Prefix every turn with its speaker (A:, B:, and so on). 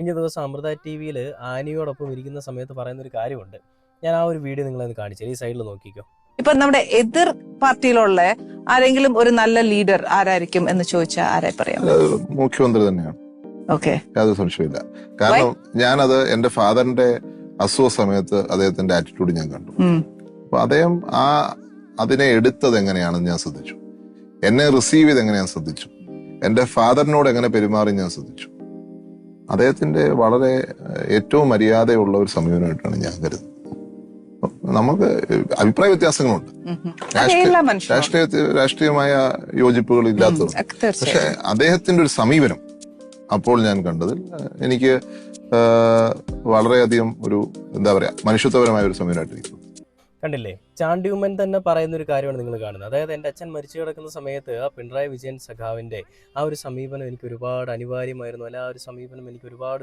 A: കഴിഞ്ഞ ദിവസം അമൃത ടി വിയിൽ ആനിയോടൊപ്പം ഇരിക്കുന്ന സമയത്ത് പറയുന്നൊരു കാര്യമുണ്ട്. ഞാൻ ആ ഒരു വീഡിയോ നിങ്ങളെ കാണിച്ചു ഈ സൈഡിൽ നോക്കിക്കോ.
B: ഇപ്പൊ നമ്മുടെ എതിർ പാർട്ടിയിലുള്ള ആരെങ്കിലും ഒരു നല്ല ലീഡർ ആരായിരിക്കും എന്ന് ചോദിച്ചാൽ ആരായി പറയാം?
C: മുഖ്യമന്ത്രി തന്നെയാണ്.
B: ഓക്കെ,
C: യാതൊരു സംശയമില്ല. കാരണം ഞാനത് എന്റെ ഫാദറിന്റെ അസുഖ സമയത്ത് അദ്ദേഹത്തിന്റെ ആറ്റിറ്റ്യൂഡ് ഞാൻ കണ്ടു. അപ്പൊ അദ്ദേഹം അതിനെ എടുത്തത് എങ്ങനെയാണെന്ന് ഞാൻ ശ്രദ്ധിച്ചു. എന്നെ റിസീവ് ചെയ്ത് എങ്ങനെ ഞാൻ ശ്രദ്ധിച്ചു. എന്റെ ഫാദറിനോട് എങ്ങനെ പെരുമാറി ഞാൻ ശ്രദ്ധിച്ചു. അദ്ദേഹത്തിന്റെ വളരെ ഏറ്റവും മര്യാദയുള്ള ഒരു സമീപനമായിട്ടാണ് ഞാൻ കരുതുന്നത്. നമുക്ക് അഭിപ്രായ വ്യത്യാസങ്ങളുണ്ട്, രാഷ്ട്രീയമായ യോജിപ്പുകൾ ഇല്ലാത്തതുണ്ട്. പക്ഷെ അദ്ദേഹത്തിന്റെ ഒരു സമീപനം അപ്പോൾ ഞാൻ കണ്ടതിൽ എനിക്ക് വളരെയധികം ഒരു എന്താ പറയാ മനുഷ്യത്വപരമായ ഒരു സമീപനമായിട്ടിരിക്കുന്നു.
A: കണ്ടില്ലേ, ചാണ്ടി ഉമ്മൻ തന്നെ പറയുന്ന ഒരു കാര്യമാണ് നിങ്ങൾ കാണുന്നത്. അതായത് എൻ്റെ അച്ഛൻ മരിച്ചു കിടക്കുന്ന സമയത്ത് ആ പിണറായി വിജയൻ സഖാവിൻ്റെ ആ ഒരു സമീപനം എനിക്ക് ഒരുപാട് അനിവാര്യമായിരുന്നു. അല്ല, ആ ഒരു സമീപനം എനിക്ക് ഒരുപാട്